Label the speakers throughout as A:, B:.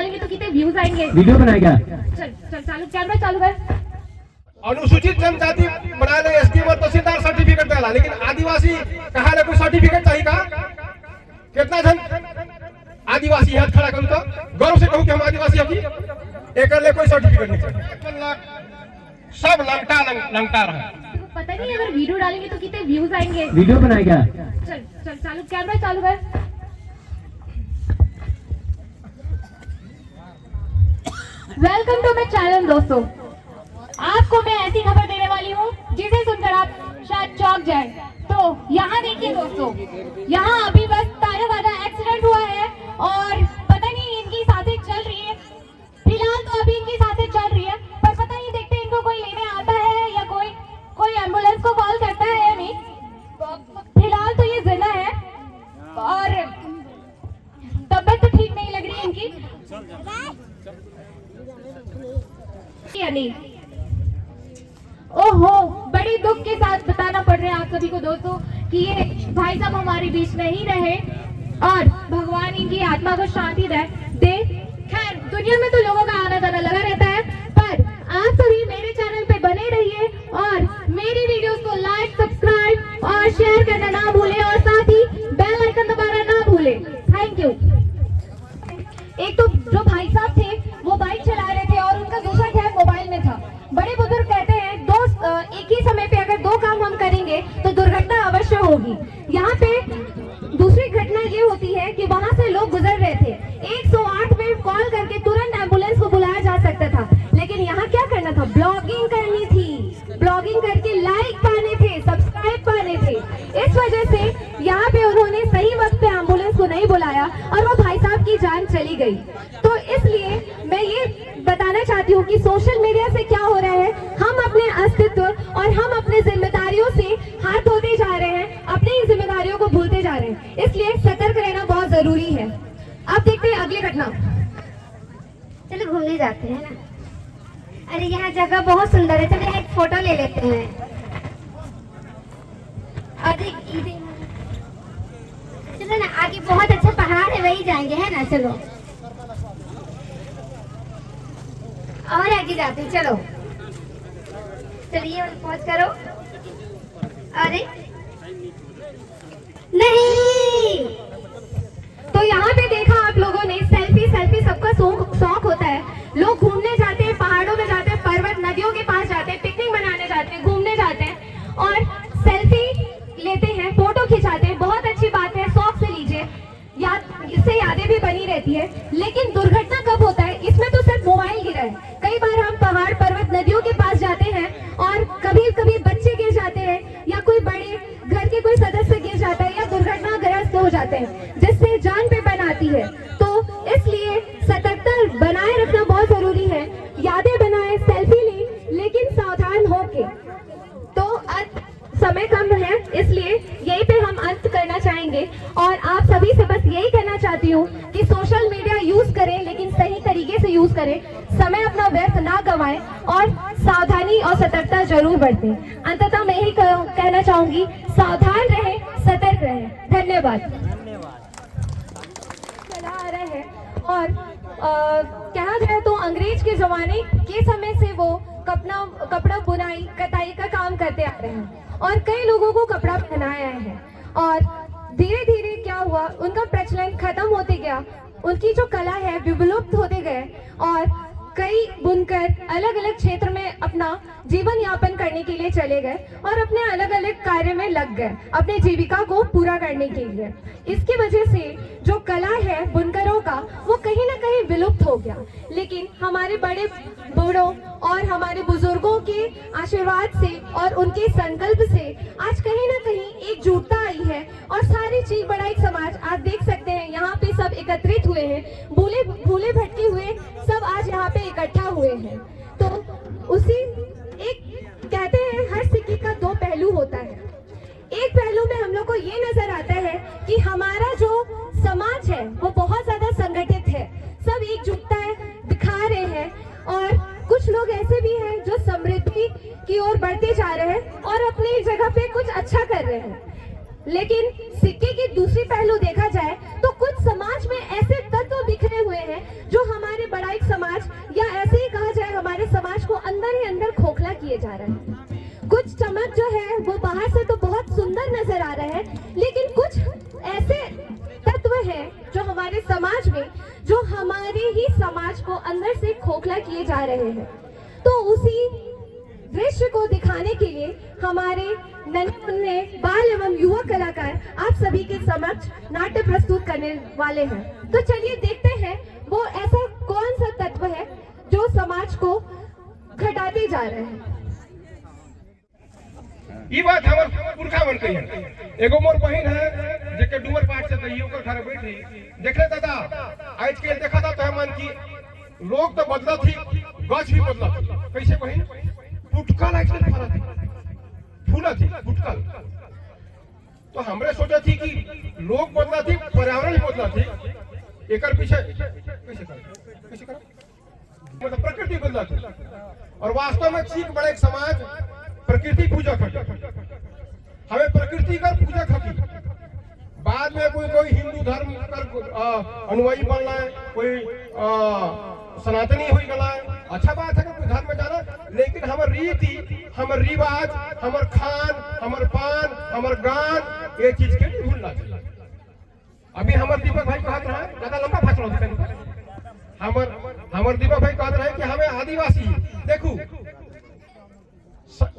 A: डालेंगे तो कितने व्यूज आएंगे।
B: वीडियो बनाए क्या?
A: चल चल चालू, कैमरा चालू कर।
C: अनुसूचित जनजाति बनाने एसडीएम और तहसीलदार सर्टिफिकेट देला, लेकिन आदिवासी कहा कोई सर्टिफिकेट चाहिए का? कितना जन आदिवासी हाथ खड़ा करूं तो गौरव से कहूं कि हम आदिवासी हैं कि एक ले कोई सर्टिफिकेट नहीं चाहिए। सब लंगटा रहा।
A: पता नहीं अगर वीडियो डालेंगे तो कितने व्यूज आएंगे।
B: वीडियो बनाए क्या?
A: चल चल चालू, कैमरा चालू कर। वेलकम टू माय चैनल दोस्तों, आपको मैं ऐसी खबर देने वाली हूँ जिसे सुनकर आप शायद चौंक जाए। तो यहाँ देखिए दोस्तों, यहाँ अभी बस ताजा एक्सीडेंट हुआ है और पता नहीं इनकी सांसें चल रही है। फिलहाल तो अभी इनकी सांसें चल रही है, पर पता नहीं देखते इनको कोई लेने आता है या कोई एम्बुलेंस को कॉल करता है या नहीं। फिलहाल तो ये जिंदा है और तबीयत तो ठीक नहीं लग रही है इनकी या नहीं। ओहो, बड़ी दुख के साथ बताना पड़ रहा है आप सभी को दोस्तों कि ये भाई साहब हमारे बीच नहीं रहे और भगवान इनकी आत्मा को शांति दे। खैर, दुनिया में तो लोगों का आना जाना लगा रहता है, पर आप सभी मेरे चैनल पे बने रहिए और मेरी वीडियोस को लाइक, सब्सक्राइब और शेयर करना ना भूलें और साथ ही बेल आइकन दबाना ना भूलें। Thank you. एक तो जो भाई साहब थे वो बाइक चला रहे थे और उनका दूसरा ख्याल मोबाइल में था। बड़े बुजुर्ग कहते हैं एक ही समय पे अगर दो काम हम करेंगे तो दुर्घटना अवश्य होगी। यहाँ पे दूसरी घटना ये होती है कि वहाँ से लोग गुजर रहे थे, 108 में कॉल करके तुरंत एम्बुलेंस को बुलाया जा सकता था, लेकिन यहाँ क्या करना था? ब्लॉगिंग करनी थी, ब्लॉगिंग करके लाइक पाने थे, सब्सक्राइब पाने थे। इस वजह से यहाँ पे उन्होंने सही वक्त पे एम्बुलेंस को नहीं बुलाया और वो भाई साहब की जान चली गई। तो इसलिए मैं ये बताना चाहती हूँ कि सोशल मीडिया से क्या हो रहा है, हम अपने अस्तित्व और हम अपने जिम्मेदारियों से हाथ धोते जा रहे हैं, अपनी जिम्मेदारियों को भूलते जा रहे हैं। इसलिए सतर्क रहना बहुत जरूरी है। अब देखते हैं अगली घटना।
D: चलो घूमने जाते हैं ना। अरे यहाँ जगह बहुत सुंदर है, चलो एक फोटो ले लेते हैं। अरे चलो ना, आगे बहुत अच्छा पहाड़ है, वही जाएंगे है ना। चलो और आगे जाते हैं, चलो चलिए पहुंच करो। अरे नहीं,
A: तो यहाँ पे देखा आप लोगों ने, सेल्फी सबका शौक होता है। लोग घूमने जाते हैं, पहाड़ों में जाते हैं, पर्वत नदियों के पास जाते हैं, पिकनिक मनाने जाते हैं, घूमने जाते हैं और सेल्फी लेते हैं, फोटो खिंचाते हैं। बहुत अच्छी बात है, शौक से लीजिए, इससे यादें भी बनी रहती है। लेकिन दुर्घटना कब होता है? इसमें तो सिर्फ मोबाइल गिरा है। कई बार हम पहाड़, पर्वत, नदियों के पास जाते हैं और कभी कभी बच्चे गिर जाते हैं या कोई बड़े घर के कोई सदस्य गिर जाता है या दुर्घटनाग्रस्त हो जाते हैं, जिससे जान पे बन आती है। तो इसलिए सतर्कता बनाए रखना बहुत जरूरी है। यादें बनाए, सेल्फी लें, लेकिन सावधान होके। तो समय कम है, इसलिए यही पे हम अंत करना चाहेंगे और आप सभी से बस यही कहना चाहती हूँ कि सोशल मीडिया यूज करें, लेकिन सही तरीके से यूज करें, समय अपना व्यर्थ ना गवाएं और सावधानी और सतर्कता जरूर बरतें। अंततः मैं यही कहना चाहूंगी, सावधान रहें, सतर्क रहें। धन्यवाद। चला रहे हैं और कहा जाए तो अंग्रेज के जमाने के समय से वो कपड़ा बुनाई, कताई का काम करते आ रहे हैं और कई लोगों को कपड़ा पहनाया है और धीरे धीरे क्या हुआ, उनका प्रचलन खत्म होते गया, उनकी जो कला है विलुप्त होते गए और कई बुनकर अलग अलग क्षेत्र में अपना जीवन यापन करने के लिए चले गए और अपने अलग अलग कार्य में लग गए, अपने जीविका को पूरा करने के लिए। इसकी वजह से जो कला है बुनकरों का, वो कहीं ना कहीं विलुप्त हो गया। लेकिन हमारे बड़े बूढ़ों और हमारे बुजुर्गों के आशीर्वाद से और उनके संकल्प से आज कहीं ना कहीं एकजुटता आई है और सारी चीज बड़ा एक समाज आज देख सकते हैं, यहाँ पे सब एकत्रित हुए हैं, भूले भटके हुए सब आज यहाँ पे इकट्ठा हुए हैं। तो उसी एक कहते हैं हर सिक्के का दो पहलू होता है। एक पहलू में हम लोग को ये नजर आता है कि हमारा जो समाज है वो बहुत ज्यादा संगठित है, सब एकजुटता दिखा रहे हैं और कुछ लोग ऐसे भी हैं जो समृद्धि की ओर बढ़ते जा रहे हैं और अपनी जगह पे कुछ अच्छा कर रहे हैं। लेकिन सिक्के की दूसरी पहलू देखा जाए तो कुछ समाज में ऐसे तत्व बिखरे हुए हैं जो हमारे समाज में जो हमारे ही समाज को अंदर से खोखला किए जा रहे हैं। तो उसी दृश्य को दिखाने के लिए हमारे नन्हे मुन्ने बाल एवं युवा कलाकार आप सभी के समक्ष नाट्य प्रस्तुत करने वाले हैं। तो चलिए देखते हैं वो ऐसा कौन सा तत्व है जो समाज को घटाते जा रहे हैं।
C: ये बात हमर पुरखा मन कही है। एगो मोर बहन है जेके डूमर पाट से तही ओकर घर बैठ रही देखले दादा आज के देखा था तो मन की लोग तो बदलत ही गछ भी बदलत कैसे बहन पुटकल आज के फरक फूला थी पुटकल तो हमरे सोचा थी कि लोग बदला थी पर्यावरण बदला थी एकर पीछे कैसे कर मतलब प्रकृति बदला थी और वास्तव में चीक बड़े एक समाज प्रकृति पूजक है। हमें प्रकृति का पूजक है। बाद में कोई हिंदू धर्म कर अनुयायी बनना है, कोई सनातनी हुई गला है, अच्छा बात है कि कोई धर्म में जाना, लेकिन हमार रीति, हमार रिवाज, हमार खान, हमार पान, हमार गान ये चीज के नहीं भूलना चाहिए। अभी हमार दीपक भाई कहते रहे ज्यादा लंबा भाषण होता है हमार दीपक भाई कहते रहे कि हमें आदिवासी देखो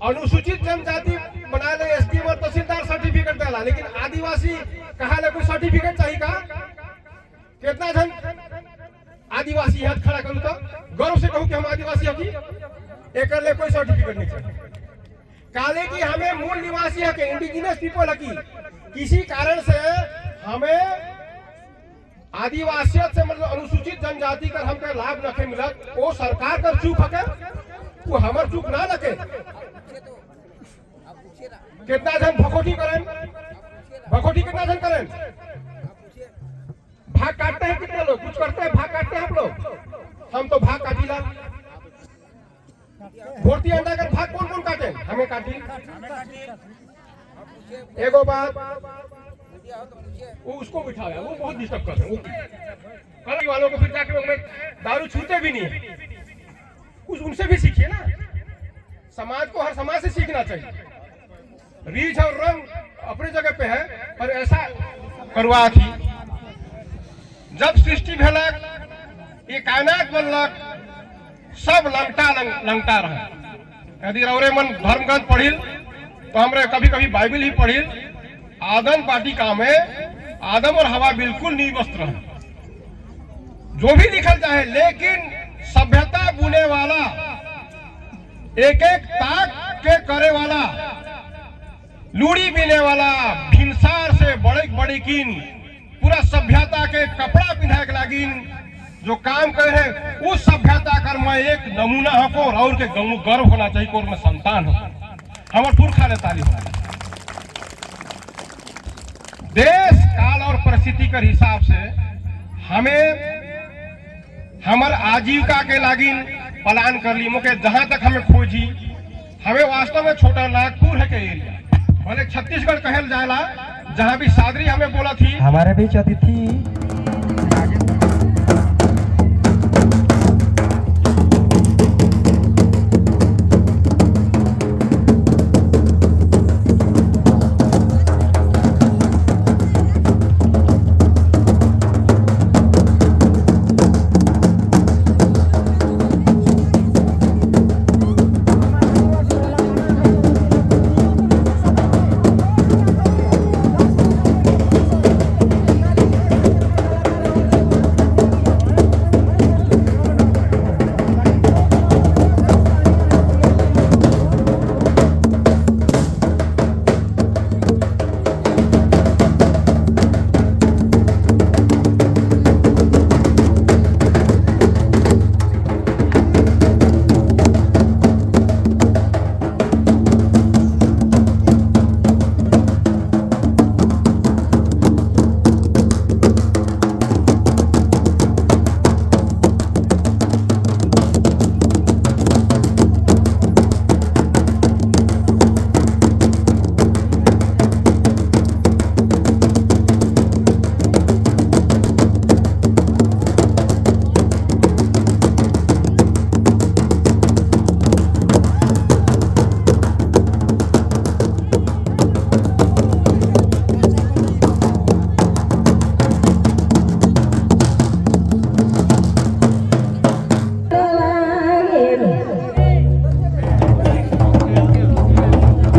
C: अनुसूचित जनजाति बना ले एसडीएम और तहसीलदार सर्टिफिकेट देला, लेकिन आदिवासी कहा ले कोई सर्टिफिकेट चाहिए का? कितना जन आदिवासी हाथ खड़ा करूं तो गौरव से कहूं कि हम आदिवासी हकी एक ले कोई सर्टिफिकेट नहीं चाहिए। काले की हमें मूल निवासी है के इंडिजिनस पीपल है की किसी कारण से हमें आदिवासियत से मतलब अनुसूचित जनजाति का हमके लाभ नखे मिलत वो सरकार का चूक है वो हमार चूक ना लगे। कितना जन भकोटी करें कितना जन करें भाग काटते हैं कितने लोग कुछ करते हैं भाग काटते हैं आप लोग हम तो भाग काटीला भोरती अंडा कर भाग कौन काटे हमें काटी एगो बात वो उसको बिठाया वो बहुत डिस्टर्ब कर रहे हैं वालों को फिर जाके दारू छूते भी नहीं है कुछ उनसे भी सीखिए ना। समाज को हर समाज से सीखना चाहिए। रीछ और रंग अपनी जगह पे है पर ऐसा करवा थी जब सृष्टि भेलक ये कायनात बनलक सब लंगटा रहे। यदि रौरे मन धर्म ग्रंथ पढ़िल तो हमरे कभी कभी बाइबल ही पढ़िल आदम वाटिका में आदम और हवा बिल्कुल निर्वस्त्र रहे जो भी लिखल चाहे, लेकिन सभ्यता बुने वाला एक एक ताक के करे वाला लूड़ी बीने वाला भिनसार से बड़ी कीन पूरा सभ्यता के कपड़ा पिन्हा के लागिन जो काम कर रहे उस सभ्यता कर मैं एक नमूना हको और के गर्व होना चाहिए और मैं संतान हो हमारे पुरखा ने ताली होना देश काल और परिस्थिति के हिसाब से हमें हमारे आजीविका के लागिन पलान कर ली मुके जहां तक हमें खोजी हमें वास्तव में छोटा नागपुर है के एरिया भले छत्तीसगढ़ कहल जाला जहां भी सादरी हमें बोला थी
B: हमारे बीच अतिथि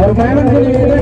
B: और मैडम से निवेदन